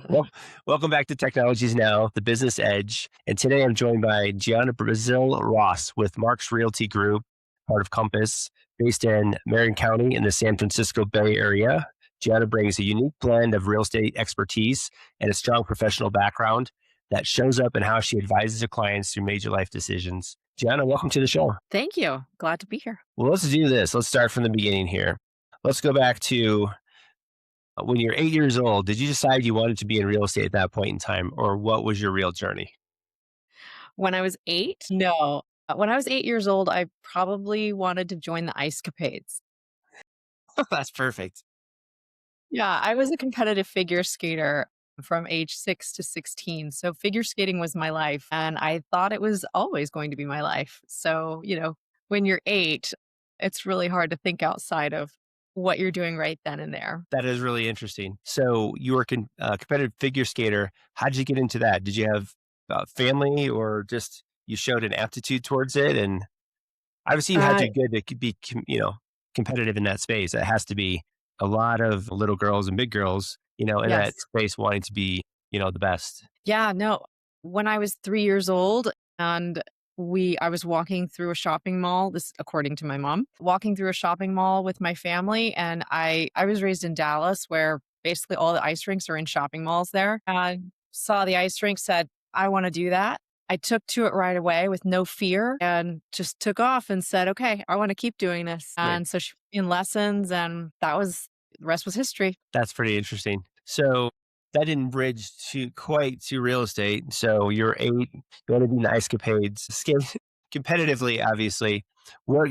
Well, welcome back to Technologies Now, the Business Edge. And today I'm joined by Gianna Brasil-Ross with Marks Realty Group, part of Compass, based in Marion County in the San Francisco Bay Area. Gianna brings a unique blend of real estate expertise and a strong professional background that shows up in how she advises her clients through major life decisions. Gianna, welcome to the show. Thank you. Glad to be here. Well, let's do this. Let's start from the beginning here. Let's go back to when you're 8 years old. Did you decide you wanted to be in real estate at that point in time, or what was your real journey? When I was 8? No. When I was 8 years old, I probably wanted to join the Ice Capades. That's perfect. Yeah, I was a competitive figure skater from age 6 to 16. So figure skating was my life, and I thought it was always going to be my life. So, when you're 8, it's really hard to think outside of what you're doing right then and there. That is really interesting. So you were a competitive figure skater. How did you get into that? Did you have family, or just you showed an aptitude towards it? And obviously, you had Uh, to good to be, competitive in that space. It has to be a lot of little girls and big girls, in that yes. space wanting to be, the best. Yeah, no. When I was 3 years old and I was walking through a shopping mall, this according to my mom, walking through a shopping mall with my family, and I was raised in Dallas where basically all the ice rinks are in shopping malls there. I saw the ice rink, said, "I wanna do that." I took to it right away with no fear and just took off and said, "Okay, I wanna keep doing this." Right. And so she put me in lessons, and the rest was history. That's pretty interesting. So that didn't bridge to quite to real estate. So you're 8, you want to be in the escapades, skate competitively, obviously. What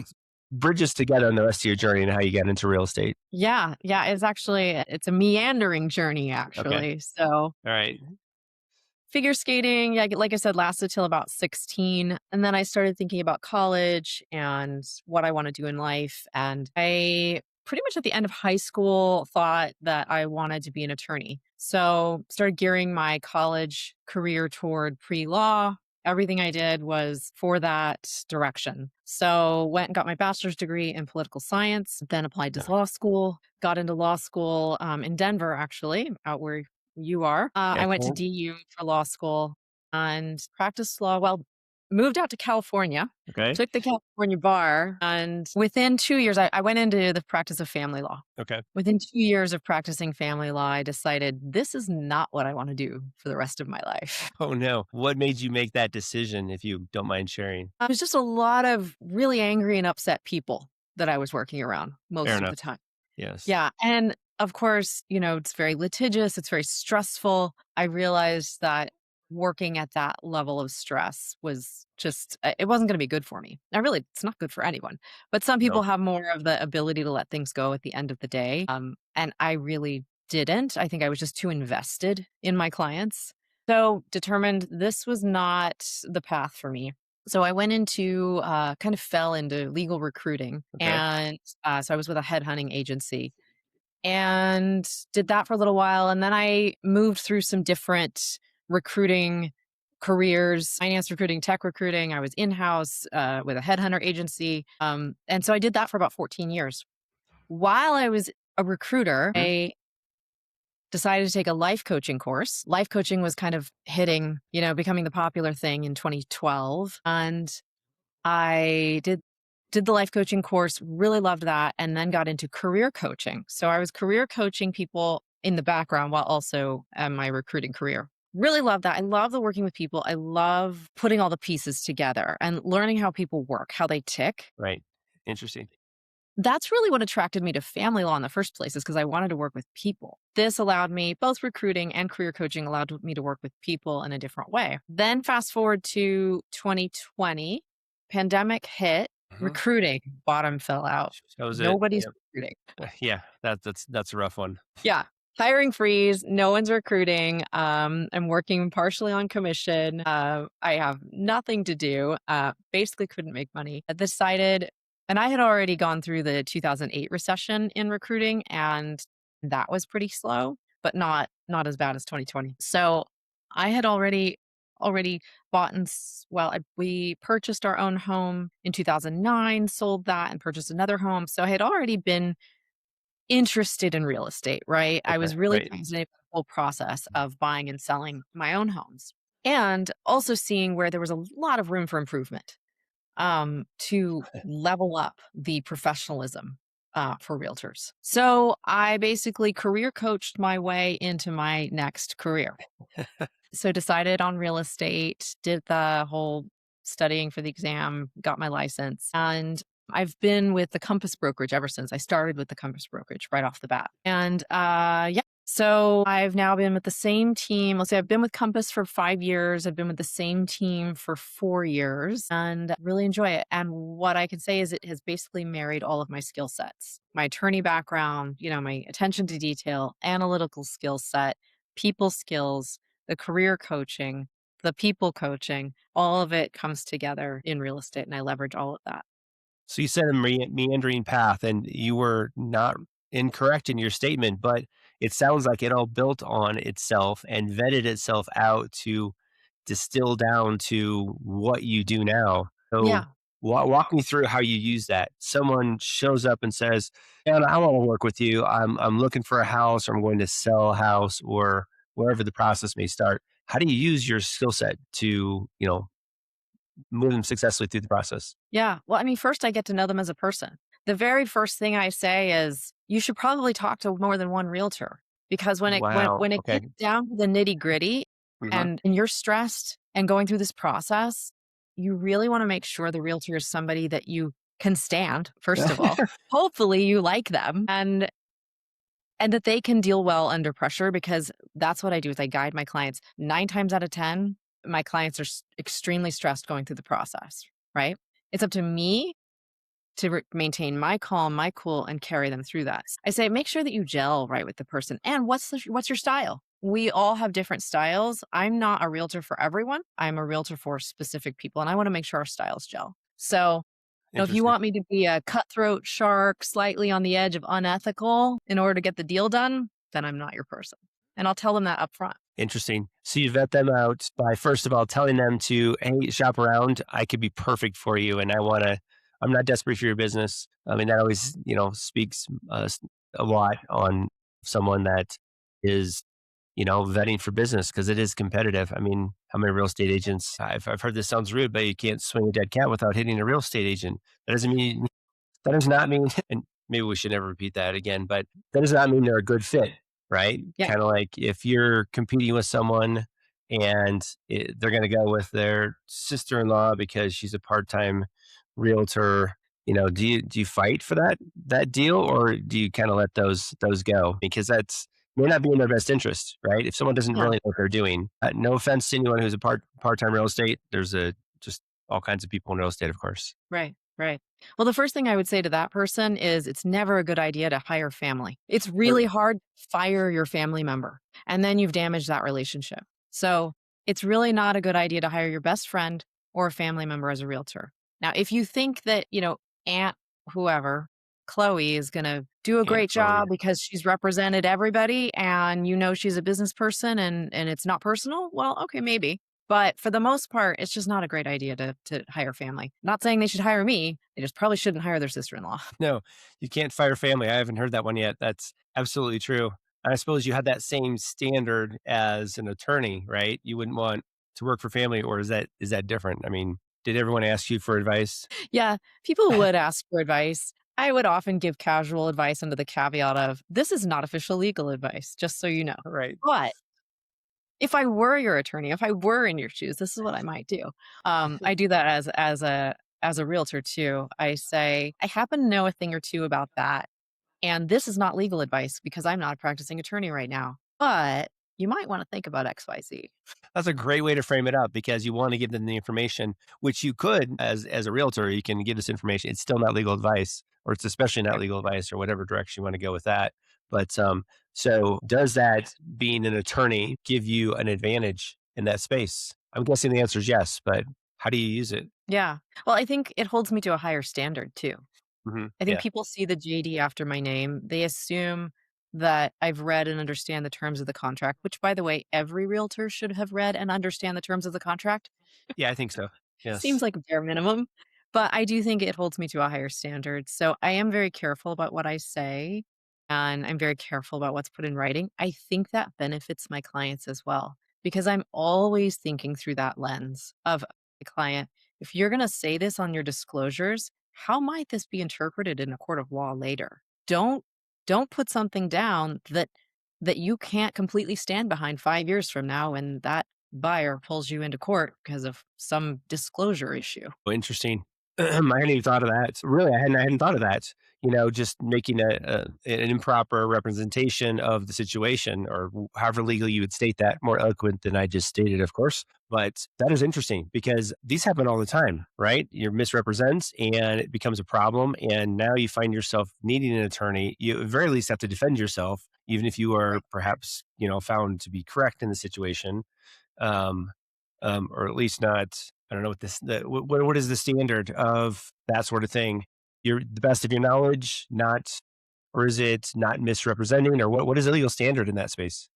bridges together on the rest of your journey and how you got into real estate? Yeah, yeah, it's a meandering journey Okay. actually. So, All right. figure skating, yeah, like I said, lasted till about 16, and then I started thinking about college and what I wanna do in life, and I pretty much at the end of high school thought that I wanted to be an attorney. So, started gearing my college career toward pre-law. Everything I did was for that direction. So, went and got my bachelor's degree in political science, then applied to Yeah. law school, got into law school, in Denver, actually, out where you are. I went to Excellent. DU for law school and practiced law. Well, moved out to California, Okay. took the California bar, and within 2 years, I went into the practice of family law. Okay. Within 2 years of practicing family law, I decided this is not what I want to do for the rest of my life. Oh no. What made you make that decision, if you don't mind sharing? It was just a lot of really angry and upset people that I was working around Fair most of enough. the time. Yes. Yeah, and of course, it's very litigious, it's very stressful. I realized that working at that level of stress was just it wasn't gonna be good for me. Now really, it's not good for anyone, but some people No. have more of the ability to let things go at the end of the day, and I really didn't. I think I was just too invested in my clients. So, determined this was not the path for me. So I went into, kind of fell into legal recruiting, Okay. and, so I was with a headhunting agency and did that for a little while. And then I moved through some different recruiting careers, finance recruiting, tech recruiting. I was in house with a headhunter agency. And so I did that for about 14 years. While I was a recruiter, Mhm. I decided to take a life coaching course. Life coaching was kind of hitting, becoming the popular thing in 2012. And I did the life coaching course, really loved that, and then got into career coaching. So I was career coaching people in the background while also my recruiting career. Really love that. I love the working with people. I love putting all the pieces together and learning how people work, how they tick. Right. Interesting. That's really what attracted me to family law in the first place, is because I wanted to work with people. This allowed me, both recruiting and career coaching allowed me to work with people in a different way. Then fast forward to 2020, pandemic hit, Mhm. recruiting bottom fell out. Shows it. Nobody's Yep. recruiting. Yeah. That's a rough one. Yeah. Hiring freeze, no one's recruiting. I'm working partially on commission. I have nothing to do. Basically couldn't make money. I decided, and I had already gone through the 2008 recession in recruiting, and that was pretty slow, but not as bad as 2020. So I had already bought we purchased our own home in 2009, sold that and purchased another home. So I had already been interested in real estate, right? I Okay, was really right. fascinated by the whole process of buying and selling my own homes and also seeing where there was a lot of room for improvement to level up the professionalism for realtors. So I basically career coached my way into my next career. So decided on real estate, did the whole studying for the exam, got my license, and I've been with the Compass brokerage ever since. I started with the Compass brokerage right off the bat. And yeah, so I've now been with the same team. Let's say I've been with Compass for 5 years. I've been with the same team for 4 years and really enjoy it. And what I can say is it has basically married all of my skill sets, my attorney background, my attention to detail, analytical skill set, people skills, the career coaching, the people coaching, all of it comes together in real estate, and I leverage all of that. So you said a meandering path, and you were not incorrect in your statement, but it sounds like it all built on itself and vetted itself out to distill down to what you do now. So Yeah. walk me through how you use that. Someone shows up and says, "Man, I want to work with you. I'm looking for a house, or I'm going to sell a house, or wherever the process may start." How do you use your skill set to move them successfully through the process? Yeah. Well, I mean, first I get to know them as a person. The very first thing I say is, you should probably talk to more than one realtor because when it when Wow. when it Okay. gets down to the nitty-gritty Mhm. and you're stressed and going through this process, you really want to make sure the realtor is somebody that you can stand, first of all. Hopefully you like them and that they can deal well under pressure because that's what I do is I guide my clients. 9 times out of 10, my clients are extremely stressed going through the process, right? It's up to me to maintain my calm, my cool, and carry them through that. I say, make sure that you gel right with the person. And what's your style? We all have different styles. I'm not a realtor for everyone. I'm a realtor for specific people, and I want to make sure our styles gel. So, if you Interesting. want me to be a cutthroat shark, slightly on the edge of unethical in order to get the deal done, then I'm not your person. And I'll tell them that up front. Interesting. So you vet them out by first of all telling them to, hey, shop around. I could be perfect for you, and I'm not desperate for your business. I mean, that always speaks a lot on someone that is vetting for business because it is competitive. I mean, how many real estate agents? I've heard this sounds rude, but you can't swing a dead cat without hitting a real estate agent. That does not mean, and maybe we should never repeat that again, but that does not mean they're a good fit, right? Yeah. Kind of like if you're competing with someone and they're going to go with their sister-in-law because she's a part-time realtor, do you fight for that deal, or do you kind of let those go because that's may not be in their best interest, right? If someone doesn't Yeah. really know what they're doing, no offense to anyone who's a part-time real estate, there's a just all kinds of people in real estate, of course. Right, right. Well, the first thing I would say to that person is it's never a good idea to hire family. It's really hard to fire your family member, and then you've damaged that relationship. So it's really not a good idea to hire your best friend or a family member as a realtor. Now, if you think that, Aunt whoever, Chloe, is going to do a Aunt great Chloe. job because she's represented everybody and she's a business person and it's not personal, well, okay, maybe. But for the most part, it's just not a great idea to hire family. Not saying they should hire me. They just probably shouldn't hire their sister-in-law. No, you can't fire family. I haven't heard that one yet. That's absolutely true. And I suppose you had that same standard as an attorney, right? You wouldn't want to work for family, or is that different? I mean, did everyone ask you for advice? Yeah, people would ask for advice. I would often give casual advice under the caveat of, "This is not official legal advice, just so you know." Right. But if I were your attorney, if I were in your shoes, this is what I might do. I do that as a realtor too. I say, "I happen to know a thing or two about that. And this is not legal advice because I'm not a practicing attorney right now. But you might want to think about XYZ." That's a great way to frame it up because you want to give them the information, which you could as a realtor, you can give this information. It's still not legal advice, or it's especially not Right. legal advice, or whatever direction you want to go with that. But so does that being an attorney give you an advantage in that space? I'm guessing the answer is yes, but how do you use it? Yeah. Well, I think it holds me to a higher standard too. I think Yeah. people see the JD after my name. They assume that I've read and understand the terms of the contract, which, by the way, every realtor should have read and understand the terms of the contract. Yeah, I think so. Seems Yes. like a bare minimum, but I do think it holds me to a higher standard. So I am very careful about what I say. and I'm very careful about what's put in writing. I think that benefits my clients as well because I'm always thinking through that lens of the client. If you're going to say this on your disclosures, how might this be interpreted in a court of law later? Don't put something down that you can't completely stand behind 5 years from now when that buyer pulls you into court because of some disclosure issue. Oh, interesting. I hadn't even thought of that. Really, I hadn't thought of that. Just making an improper representation of the situation, or however legally you would state that, more eloquent than I just stated, of course. But that is interesting because these happen all the time, right? You misrepresent and it becomes a problem. And now you find yourself needing an attorney. You at the very least have to defend yourself, even if you are Right. perhaps, found to be correct in the situation. um, or at least not. I don't know what what is the standard of that sort of thing. You're the best of your knowledge, not, or is it not misrepresenting, or what is the legal standard in that space?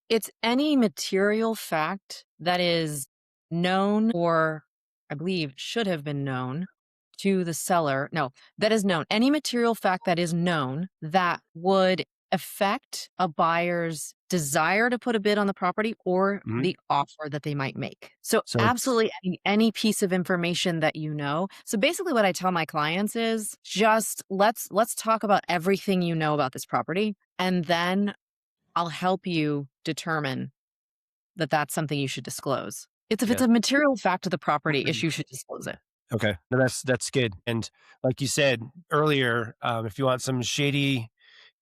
It's any material fact that is known or I believe should have been known to the seller. No, that is known. Any material fact that is known that would affect a buyer's desire to put a bid on the property or Hmm. the offer that they might make. So So it's absolutely any piece of information that you know. So basically what I tell my clients is just let's talk about everything you know about this property and then I'll help you determine that that's something you should disclose. If it's yeah. a material fact of the property, you should disclose it. Okay, no, that's good. And like you said earlier, if you want some shady,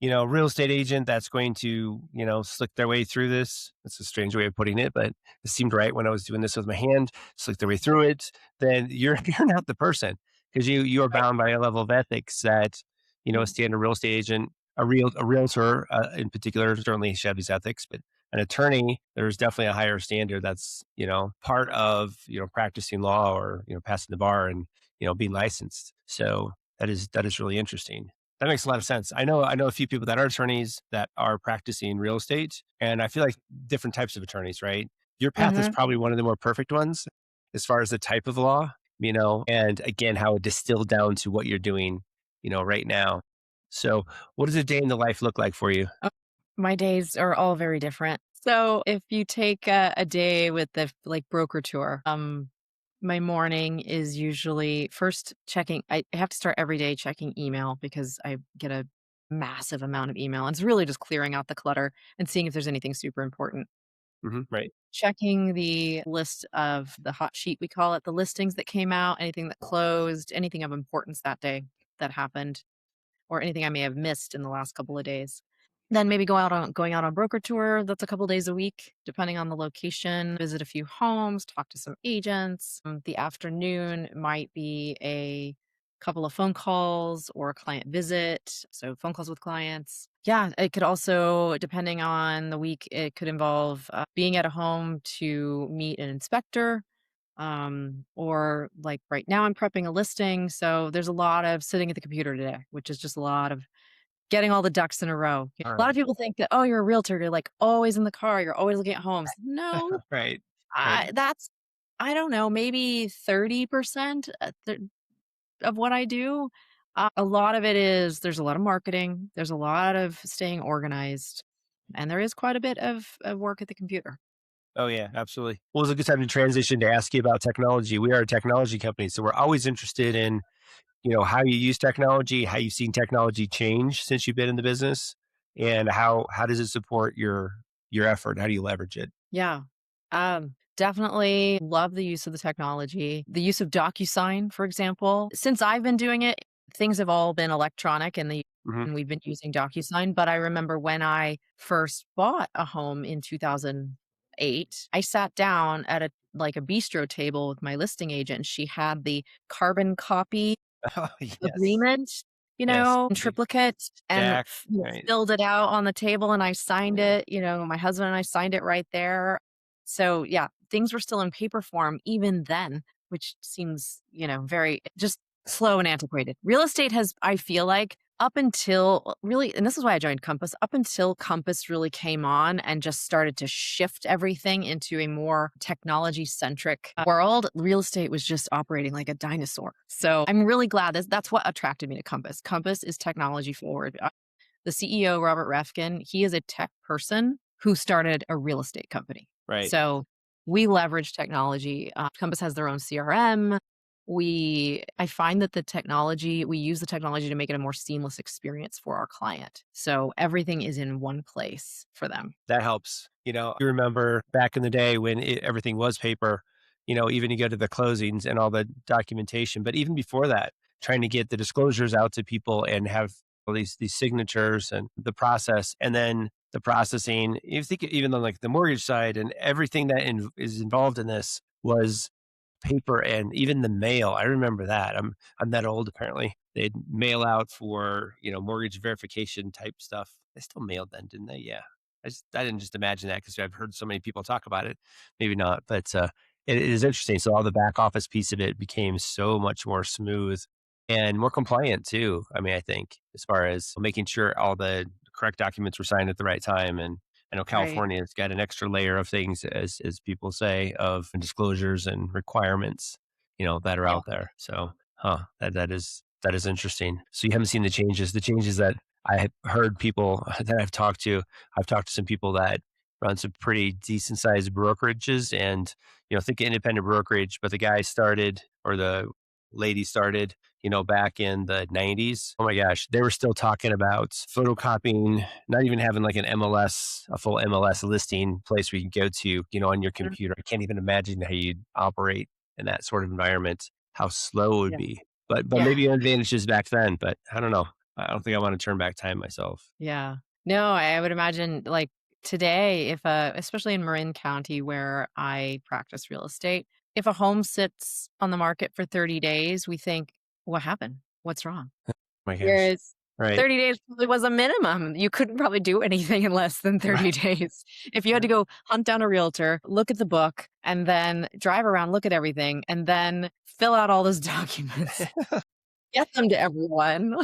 real estate agent that's going to, slick their way through this. That's a strange way of putting it, but it seemed right when I was doing this with my hand, slick their way through it. Then you're you're not the person because you are Right. bound by a level of ethics that a Mhm. standard real estate agent, a realtor in particular, certainly should have these ethics, but an attorney, there's definitely a higher standard that's, part of, practicing law, or, passing the bar, and, being licensed. So that is really interesting. That makes a lot of sense. I know a few people that are attorneys that are practicing real estate, and I feel like different types of attorneys, right? Your path is Mhm. probably one of the more perfect ones as far as the type of law, and again, how it distilled down to what you're doing, right now. So, what does a day in the life look like for you? Oh, my days are all very different. So if you take a day with the like broker tour, my morning is usually first checking. I have to start every day checking email because I get a massive amount of email. And it's really just clearing out the clutter and seeing if there's anything super important. Right. Checking the list of the hot sheet, we call it, the listings that came out, anything that closed, anything of importance that day that happened, or anything I may have missed in the last couple of days. Then maybe going out on broker tour. That's a couple days a week, depending on the location. Visit a few homes, talk to some agents. The afternoon might be a couple of phone calls or a client visit. So phone calls with clients. Yeah, it could also, depending on the week, it could involve being at a home to meet an inspector. Or like right now, I'm prepping a listing. So there's a lot of sitting at the computer today, which is just a lot of getting all the ducks in a row. All A lot of right. people think that, "Oh, you're a realtor, you're, like, always in the car, you're always looking at homes." No, Right. Right. that's I don't know, maybe 30% of what I do. A lot of it is there's a lot of marketing, there's a lot of staying organized, and there is quite a bit of work at the computer. Oh, yeah, absolutely. Well, it's a good time to transition to ask you about technology. We are a technology company, so we're always interested in, how you use technology, how you've seen technology change since you've been in the business, and how does it support your effort? How do you leverage it? Yeah. Definitely love the use of the technology. The use of DocuSign, for example. Since I've been doing it, things have all been electronic Mhm. and we've been using DocuSign. But I remember when I first bought a home in 2008, I sat down at a bistro table with my listing agent and she had the carbon copy Oh, yes. agreement, Yes. in triplicate and Jack, right. filled it out on the table and I signed it, my husband and I signed it right there. So, yeah, things were still in paper form even then, which seems, very just slow and antiquated. Real estate has, I feel like, up until really, and this is why I joined Compass, up until Compass really came on and just started to shift everything into a more technology centric world, real estate was just operating like a dinosaur. So I'm really glad that's what attracted me to Compass. Compass is technology forward. The CEO, Robert Refkin, he is a tech person who started a real estate company. Right. So we leverage technology. Compass has their own CRM. I find that we use the technology to make it a more seamless experience for our client. So everything is in one place for them. That helps. You remember back in the day when everything was paper, even you go to the closings and all the documentation, but even before that, trying to get the disclosures out to people and have all these signatures and the process, and then the processing. You think even on like the mortgage side and everything that is involved in this was paper and even the mail. I remember that. I'm that old apparently. They'd mail out for, mortgage verification type stuff. They still mailed then, didn't they? Yeah. I didn't just imagine that because I've heard so many people talk about it. Maybe not, but it is interesting. So all the back office piece of it became so much more smooth and more compliant too. I mean, I think as far as making sure all the correct documents were signed at the right time. And I know Right. California's got an extra layer of things, as people say, of disclosures and requirements, that are Yeah. out there. So, that is interesting. So you haven't seen the changes. The changes that I have heard people that I've talked to some people that run some pretty decent sized brokerages, and think independent brokerage, but the guy started, or the lady started, back in the 90s. Oh my gosh, they were still talking about photocopying, not even having like a full MLS listing place where you can go to, on your Mhm. computer. I can't even imagine how you'd operate in that sort of environment, how slow it would Yeah. be. But Yeah. maybe advantages back then, but I don't know. I don't think I want to turn back time myself. Yeah. No, I would imagine like today, if especially in Marin County where I practice real estate, if a home sits on the market for 30 days, we think, what happened? What's wrong? My gosh. Whereas Right. 30 days probably was a minimum. You couldn't probably do anything in less than 30 Right. days. If you had to go hunt down a realtor, look at the book, and then drive around, look at everything, and then fill out all those documents, get them to everyone.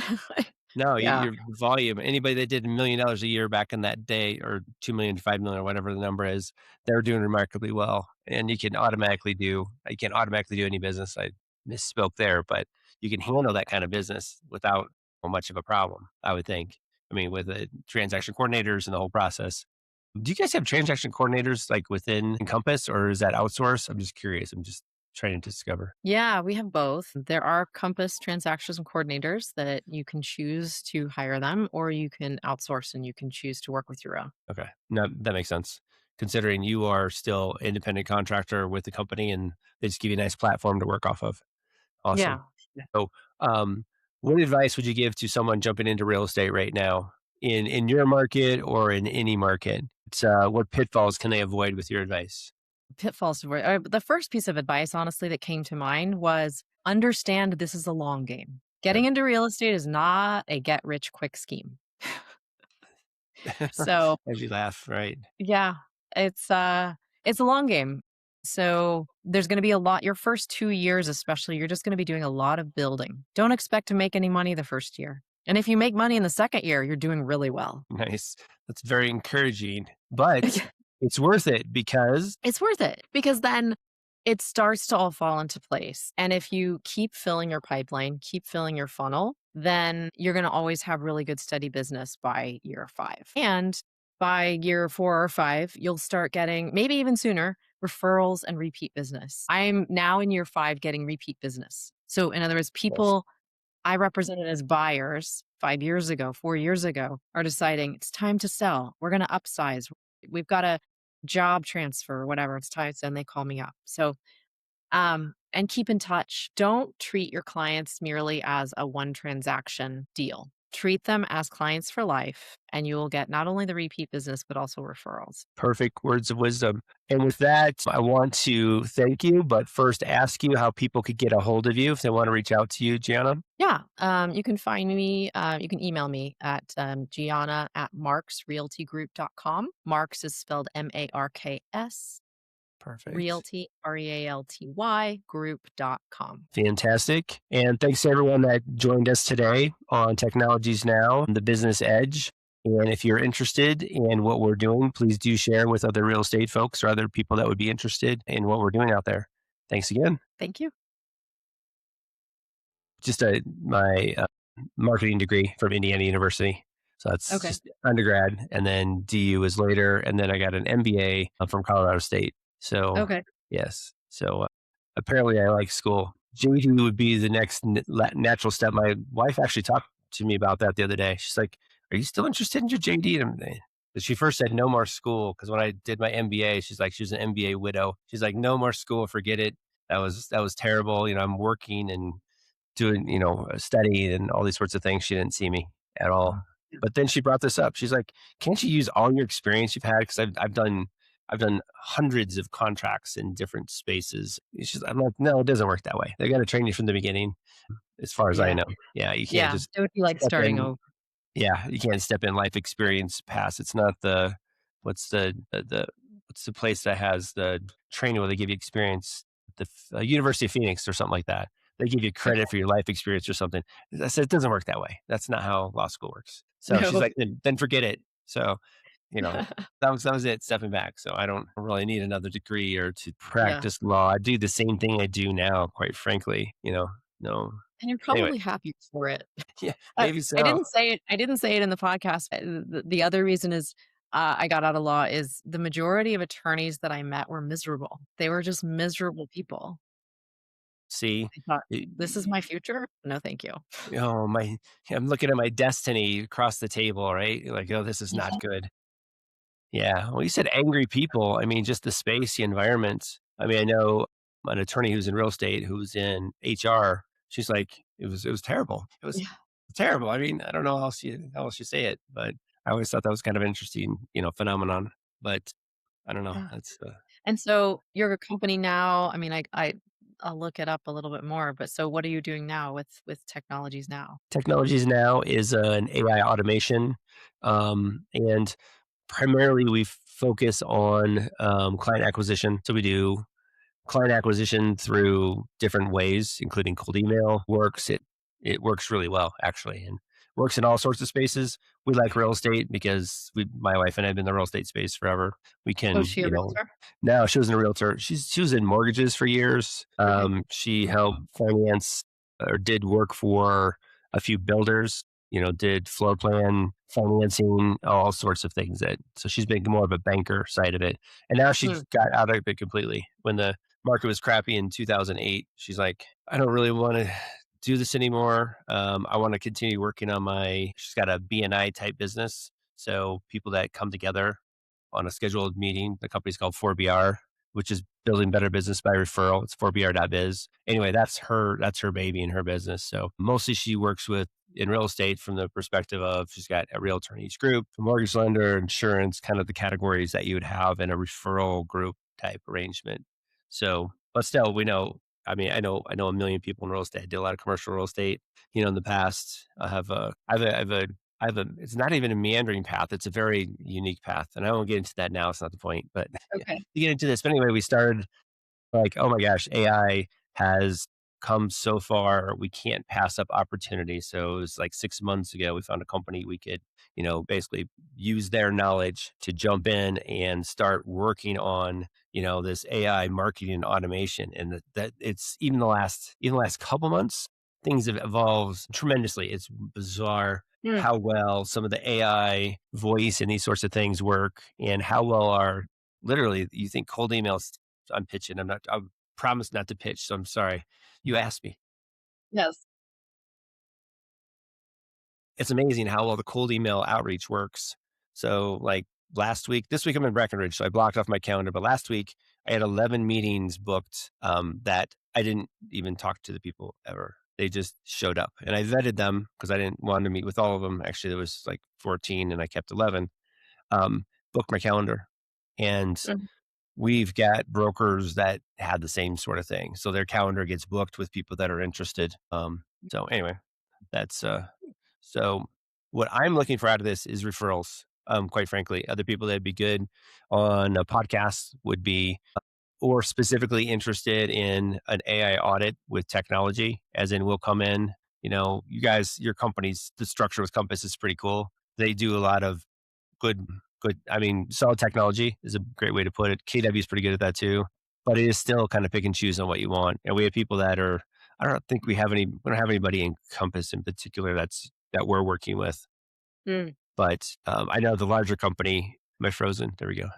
No, Yeah. your volume. Anybody that did $1 million a year back in that day, or 2 million, 5 million, or whatever the number is, they're doing remarkably well. And you can't automatically do any business. I misspoke there, but you can handle that kind of business without much of a problem, I would think. I mean, with the transaction coordinators and the whole process. Do you guys have transaction coordinators like within Encompass, or is that outsourced? I'm just curious. I'm just trying to discover. Yeah, we have both. There are Compass transactions and coordinators that you can choose to hire them, or you can outsource and you can choose to work with your own. Okay. No, that makes sense. Considering you are still independent contractor with the company and they just give you a nice platform to work off of. Awesome. Yeah. So, um, what advice would you give to someone jumping into real estate right now in your market or in any market? What pitfalls can they avoid with your advice? Pitfalls to avoid. The first piece of advice, honestly, that came to mind was understand this is a long game. Getting into real estate is not a get rich quick scheme. So As you laugh, right? yeah, it's a long game. So there's going to be a lot your first 2 years especially, you're just going to be doing a lot of building. Don't expect to make any money the first year. And if you make money in the second year, you're doing really well. Nice. That's very encouraging, but it's worth it because It's worth it because then it starts to all fall into place. And if you keep filling your pipeline, keep filling your funnel, then you're going to always have really good, steady business by year 5. And by year 4 or 5, you'll start getting, maybe even sooner, referrals and repeat business. I'm now in year 5 getting repeat business. So, in other words, yes, people I represented as buyers 5 years ago, 4 years ago, are deciding it's time to sell. We're going to upsize. We've got a job transfer or whatever it's time. Then they call me up. So, and keep in touch. Don't treat your clients merely as a one transaction deal. Treat them as clients for life, and you will get not only the repeat business, but also referrals. perfect words of wisdom. And with that, I want to thank you, but first ask you how people could get a hold of you if they want to reach out to you, Gianna. Yeah, you can find me, you can email me at Gianna at marksrealtygroup.com. Marks is spelled Marks, Perfect. realty, Realty, group.com. Fantastic. And thanks to everyone that joined us today on Technologies Now, the Business Edge. And if you're interested in what we're doing, please do share with other real estate folks or other people that would be interested in what we're doing out there. Thanks again. Thank you. Just my marketing degree from Indiana University. So that's Okay. just undergrad, and then DU is later, and then I got an MBA from Colorado State. So Okay. yes, so apparently I like school. JD would be the next natural step. My wife actually talked to me about that the other day. She's like, "Are you still interested in your JD?" But she first said no more school because when I did my MBA, she's like, she was an MBA widow. She's like, no more school, forget it. That was terrible. I'm working and doing, study and all these sorts of things. She didn't see me at all. But then she brought this up. She's like, "Can't you use all your experience you've had? Because I've done hundreds of contracts in different spaces." I'm like, "No, it doesn't work that way. They got to train you from the beginning, as far as I Yeah. know. Yeah, you can't Yeah. just It would be like step starting in. over. Yeah, you can't step in life experience pass. It's not the what's the what's the place that has the training where they give you experience? University of Phoenix or something like that. They give you Okay. credit for your life experience or something. I said it doesn't work that way. That's not how law school works. So she's No. like, then forget it. So you know that was it. Stepping back. So I don't really need another degree or to Yeah. practice law. I do the same thing I do now. Quite frankly, no. And you're Anyway, probably happy for it. yeah, maybe I so. didn't say it in the podcast. The other reason is, I got out of law is the majority of attorneys that I met were miserable. They were just miserable people. See, I thought, y- "This is my future? No, thank you." my I'm looking at my destiny across the table, right? Like, oh, this is not Yeah. good. Yeah. Well, you said angry people. I mean, just the space, the environment. I mean, I know an attorney who's in real estate, who's in HR. She's like, it was terrible. It was Yeah. terrible. I mean, I don't know how else you say it, but I always thought that was kind of interesting, phenomenon. But I don't know. Yeah. That's And so your company now, I mean, I'll look it up a little bit more, but so what are you doing now with technologies now? technologies now is an AI automation, and primarily we focus on client acquisition. So we do client acquisition through different ways, including cold email. It works really well, actually, and works in all sorts of spaces. We like real estate because my wife and I have been in the real estate space forever. We Oh, is can, she a realtor? now she wasn't a realtor. She was in mortgages for years. Okay. She helped finance or did work for a few builders. Did floor plan financing, all sorts of things. So she's been more of a banker side of it, and now she Mm. got out of it completely when the market was crappy in 2008. She's like, I don't really want to do this anymore. I want to continue working on she's got a BNI type business. So people that come together on a scheduled meeting, the company's called 4BR, which is building better business by referral. It's 4BR.biz. Anyway, that's her baby and her business. So mostly she works with in real estate from the perspective of she's got a realtor in each group, a mortgage lender, insurance, kind of the categories that you would have in a referral group type arrangement. So, but still, we know. I mean, I know a million people in real estate. I did a lot of commercial real estate, in the past. I have a. It's not even a meandering path. It's a very unique path, and I won't get into that now. It's not the point, but yeah, Okay. to get into this. But anyway, we started like, oh my gosh, AI has come so far. We can't pass up opportunities. So it was like 6 months ago, we found a company we could, basically use their knowledge to jump in and start working on, this AI marketing and automation. And that it's even the last couple months, things have evolved tremendously. It's bizarre Mm. how well some of the AI voice and these sorts of things work and how well our literally you think cold emails. I'm pitching. I promise not to pitch, so I'm sorry. You asked me. Yes. It's amazing how well the cold email outreach works. So, like this week I'm in Breckenridge, so I blocked off my calendar. But last week I had 11 meetings booked that I didn't even talk to the people ever. They just showed up, and I vetted them because I didn't want to meet with all of them. Actually, there was like 14, and I kept 11. Booked my calendar, and Mm. we've got brokers that had the same sort of thing. So their calendar gets booked with people that are interested. So anyway, that's so what I'm looking for out of this is referrals. Quite frankly, other people that'd be good on a podcast would be, or specifically interested in an AI audit with technology, as in we'll come in, you guys, your company's, the structure with Compass is pretty cool. They do a lot of good good. I mean, solid technology is a great way to put it. KW is pretty good at that too, but it is still kind of pick and choose on what you want. And we have people that are. I don't think we don't have anybody in Compass in particular that we're working with. Mm. But I know the larger company, am I frozen? There we go.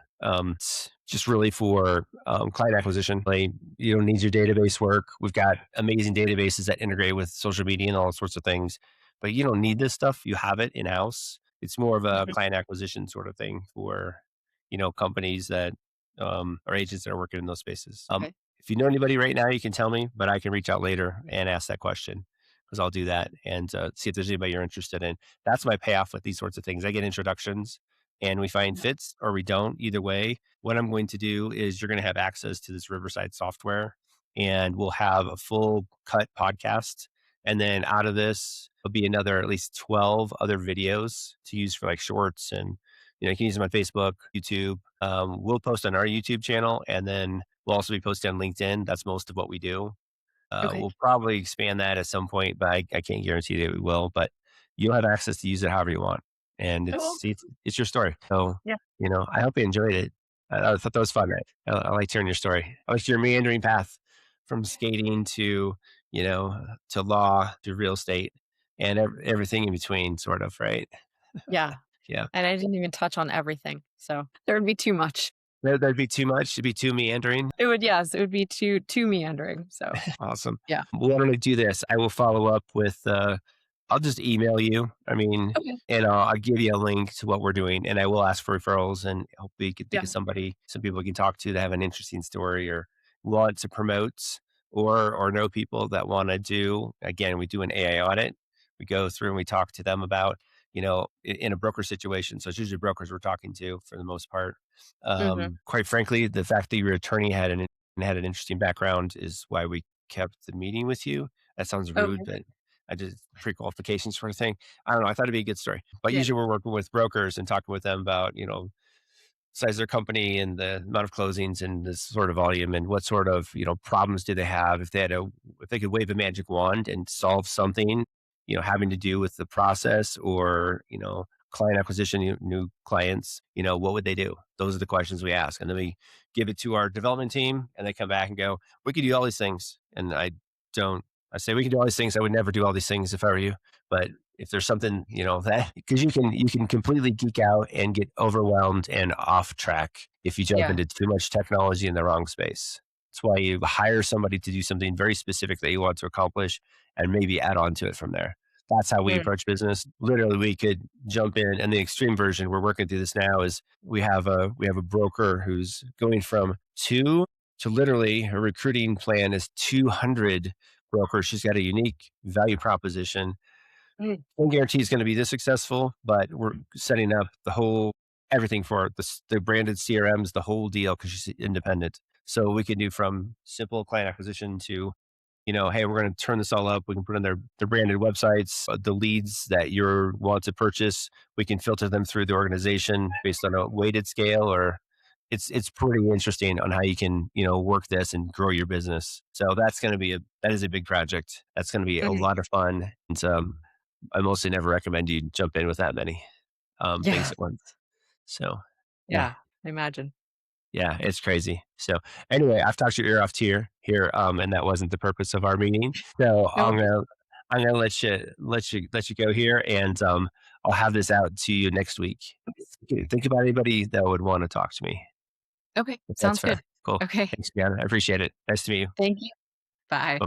It's just really for client acquisition. Like, you don't need your database work. We've got amazing databases that integrate with social media and all sorts of things, but you don't need this stuff. You have it in house. It's more of a Mhm. client acquisition sort of thing for, companies that or agents that are working in those spaces. Okay. If you know anybody right now, you can tell me, but I can reach out later and ask that question because I'll do that and see if there's anybody you're interested in. That's my payoff with these sorts of things. I get introductions and we find Yeah. fits or we don't. Either way, what I'm going to do is you're going to have access to this Riverside software and we'll have a full cut podcast. And then out of this will be another at least 12 other videos to use for like shorts and you can use them on Facebook, YouTube. We'll post on our YouTube channel and then we'll also be posting on LinkedIn. That's most of what we do. Okay. We'll probably expand that at some point, but I can't guarantee that we will. But you'll have access to use it however you want, and Oh, it's your story. So yeah. I hope you enjoyed it. I thought that was fun. I liked hearing your story. I liked your meandering path from skating to to law to real estate and everything in between, sort of, right? Yeah. Yeah, And I didn't even touch on everything. So there would be too much. that'd be too much. It'd be too meandering. It would, yes, it would be too meandering. So Awesome. yeah. Well, why don't I do this? I will follow up with, I'll just email you. I mean, Okay. and I'll give you a link to what we're doing, and I will ask for referrals, and hopefully you can think Yeah. of some people you can talk to that have an interesting story or want to promote or know people that want to do. Again, we do an AI audit. We go through and we talk to them about, in a broker situation. So it's usually brokers we're talking to for the most part. Mhm. Quite frankly, the fact that your attorney had an interesting background is why we kept the meeting with you. That sounds rude, Okay. but I just pre-qualification sort of thing. I don't know. I thought it'd be a good story. But Yeah. usually we're working with brokers and talking with them about, size of their company and the amount of closings and this sort of volume and what sort of, problems do they have if they could wave a magic wand and solve something, having to do with the process or, client acquisition, new clients, what would they do? Those are the questions we ask. And then we give it to our development team and they come back and go, we could do all these things. And don't, I say we can do all these things. I would never do all these things if I were you. But if there's something, that because you can completely geek out and get overwhelmed and off track if you jump Yeah. into too much technology in the wrong space. That's why you hire somebody to do something very specific that you want to accomplish and maybe add on to it from there. That's how we Mm. approach business. Literally, we could jump in, and the extreme version we're working through this now is we have a broker who's going from two to literally her recruiting plan is 200 brokers. She's got a unique value proposition. Mm. Can't guarantee it's going to be this successful, but we're setting up the whole everything for it, the branded CRMs, the whole deal because she's independent. So we can do from simple client acquisition to hey, we're going to turn this all up. We can put on their branded websites, the leads that you want to purchase. We can filter them through the organization based on a weighted scale, or it's pretty interesting on how you can work this and grow your business. So that is a big project. That's going to be a Okay. lot of fun. And I mostly never recommend you jump in with that many things Yeah. at once. So yeah. Yeah. I imagine. Yeah, it's crazy. So anyway, I've talked your ear off to here, and that wasn't the purpose of our meeting. So No. I'm gonna let you go here, and I'll have this out to you next week. Think about anybody that would want to talk to me. Okay. If that's Sounds fair. good. Cool. Okay. Thanks, Gianna. I appreciate it. Nice to meet you. Thank you. Bye. Bye.